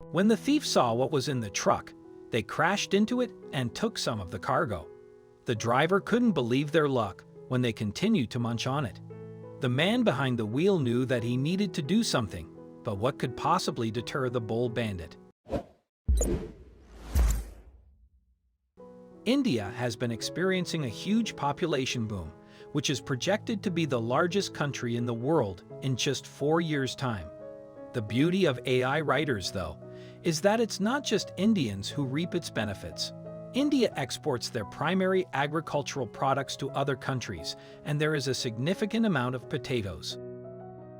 When the thief saw what was in the truck, they crashed into it and took some of the cargo. The driver couldn't believe their luck when they continued to munch on it. The man behind the wheel knew that he needed to do something, but what could possibly deter the bold bandit? India has been experiencing a huge population boom, which is projected to be the largest country in the world in just 4 years' time. The beauty of AI writers, though, is that it's not just Indians who reap its benefits. India exports their primary agricultural products to other countries, and there is a significant amount of potatoes.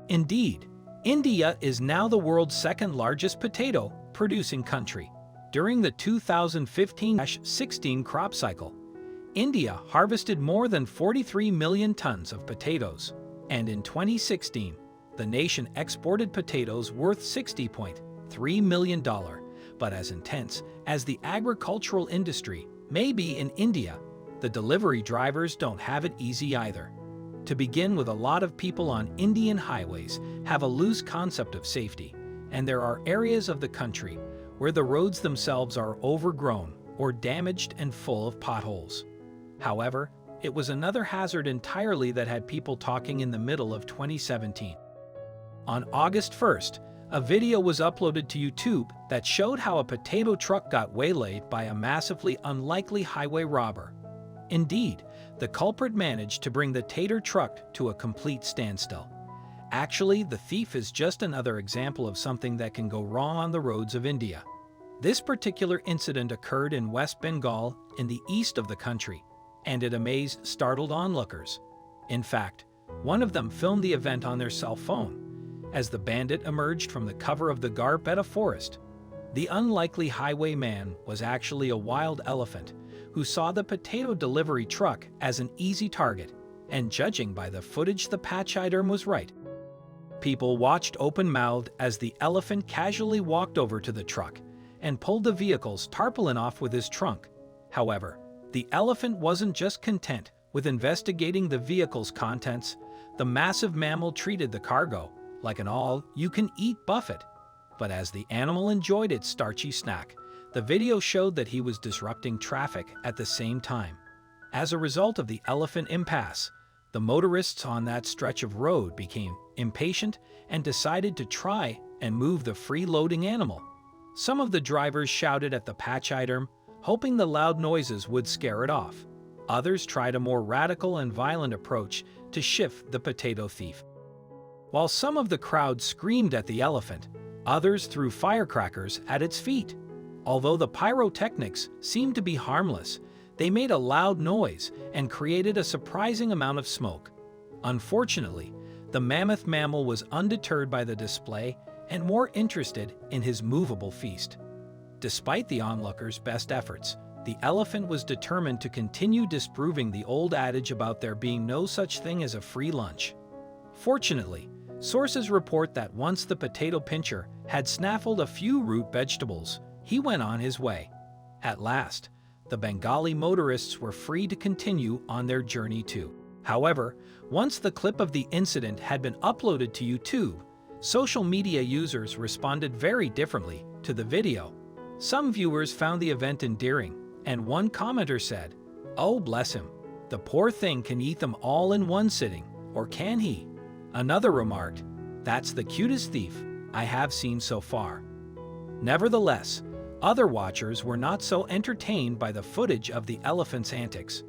Indeed, India is now the world's second largest potato-producing country. During the 2015-16 crop cycle, India harvested more than 43 million tons of potatoes, and in 2016, the nation exported potatoes worth $60.3 million. But as intense as the agricultural industry may be in India, the delivery drivers don't have it easy either. To begin with, a lot of people on Indian highways have a loose concept of safety, and there are areas of the country where the roads themselves are overgrown or damaged and full of potholes. However, it was another hazard entirely that had people talking in the middle of 2017. On August 1st, a video was uploaded to YouTube that showed how a potato truck got waylaid by a massively unlikely highway robber. Indeed, the culprit managed to bring the tater truck to a complete standstill. Actually, the thief is just another example of something that can go wrong on the roads of India. This particular incident occurred in West Bengal, in the east of the country, and it amazed startled onlookers. In fact, one of them filmed the event on their cell phone as the bandit emerged from the cover of the Garbetta forest. The unlikely highwayman was actually a wild elephant who saw the potato delivery truck as an easy target, and judging by the footage, the pachyderm was right. People watched open-mouthed as the elephant casually walked over to the truck and pulled the vehicle's tarpaulin off with his trunk. However, the elephant wasn't just content with investigating the vehicle's contents. The massive mammal treated the cargo like an all-you-can-eat buffet. But as the animal enjoyed its starchy snack, the video showed that he was disrupting traffic at the same time. As a result of the elephant impasse, the motorists on that stretch of road became impatient and decided to try and move the free-loading animal. Some of the drivers shouted at the pachyderm, hoping the loud noises would scare it off. Others tried a more radical and violent approach to shift the potato thief. While some of the crowd screamed at the elephant, others threw firecrackers at its feet. Although the pyrotechnics seemed to be harmless, they made a loud noise and created a surprising amount of smoke. Unfortunately, the mammoth mammal was undeterred by the display and more interested in his movable feast. Despite the onlookers' best efforts, the elephant was determined to continue disproving the old adage about there being no such thing as a free lunch. Fortunately, sources report that once the potato pincher had snaffled a few root vegetables, he went on his way. At last, the Bengali motorists were free to continue on their journey too. However, once the clip of the incident had been uploaded to YouTube, social media users responded very differently to the video. Some viewers found the event endearing, and one commenter said, "Oh, bless him. The poor thing can eat them all in one sitting, or can he?" Another remarked, "That's the cutest thief I have seen so far." Nevertheless, other watchers were not so entertained by the footage of the elephant's antics.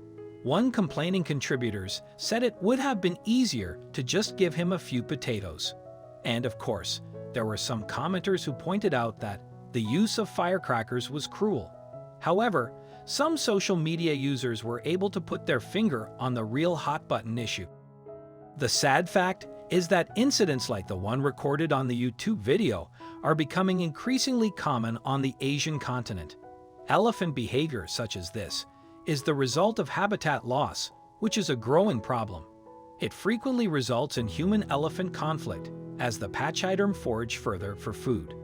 One complaining contributor said it would have been easier to just give him a few potatoes. And of course, there were some commenters who pointed out that the use of firecrackers was cruel. However, some social media users were able to put their finger on the real hot-button issue. The sad fact is that incidents like the one recorded on the YouTube video are becoming increasingly common on the Asian continent. Elephant behavior such as this is the result of habitat loss, which is a growing problem. It frequently results in human-elephant conflict as the pachyderm forage further for food.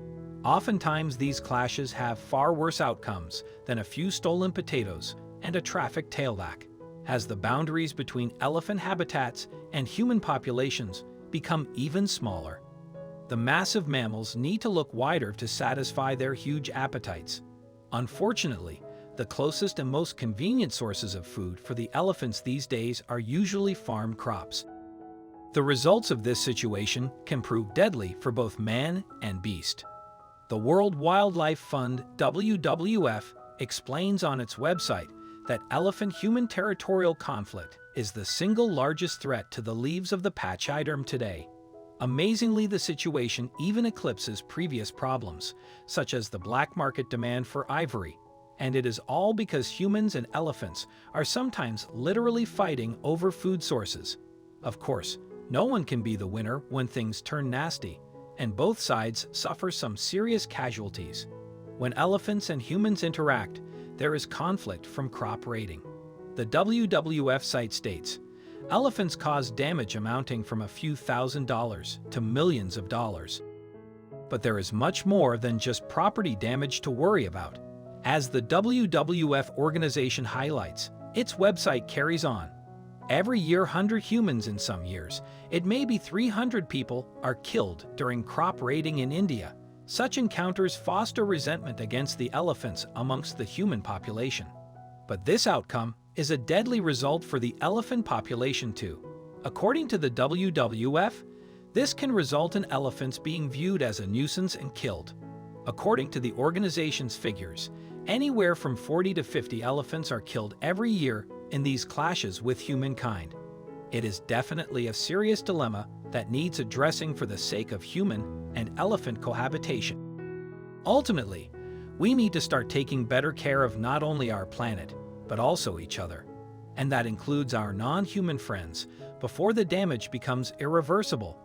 Oftentimes, these clashes have far worse outcomes than a few stolen potatoes and a traffic tailback, as the boundaries between elephant habitats and human populations become even smaller. The massive mammals need to look wider to satisfy their huge appetites. Unfortunately, the closest and most convenient sources of food for the elephants these days are usually farm crops. The results of this situation can prove deadly for both man and beast. The World Wildlife Fund (WWF) explains on its website that elephant-human territorial conflict is the single largest threat to the lives of the pachyderm today. Amazingly, the situation even eclipses previous problems, such as the black market demand for ivory, and it is all because humans and elephants are sometimes literally fighting over food sources. Of course, no one can be the winner when things turn nasty, and both sides suffer some serious casualties. When elephants and humans interact, there is conflict from crop raiding. The WWF site states, elephants cause damage amounting from a few $1,000s to millions of dollars. But there is much more than just property damage to worry about. As the WWF organization highlights, its website carries on. Every year, 100 humans in some years, it may be 300 people, are killed during crop raiding in India. Such encounters foster resentment against the elephants amongst the human population. But this outcome is a deadly result for the elephant population too. According to the WWF, this can result in elephants being viewed as a nuisance and killed. According to the organization's figures, anywhere from 40 to 50 elephants are killed every year in these clashes with humankind. It is definitely a serious dilemma that needs addressing for the sake of human and elephant cohabitation. Ultimately, we need to start taking better care of not only our planet, but also each other. And that includes our non-human friends, before the damage becomes irreversible.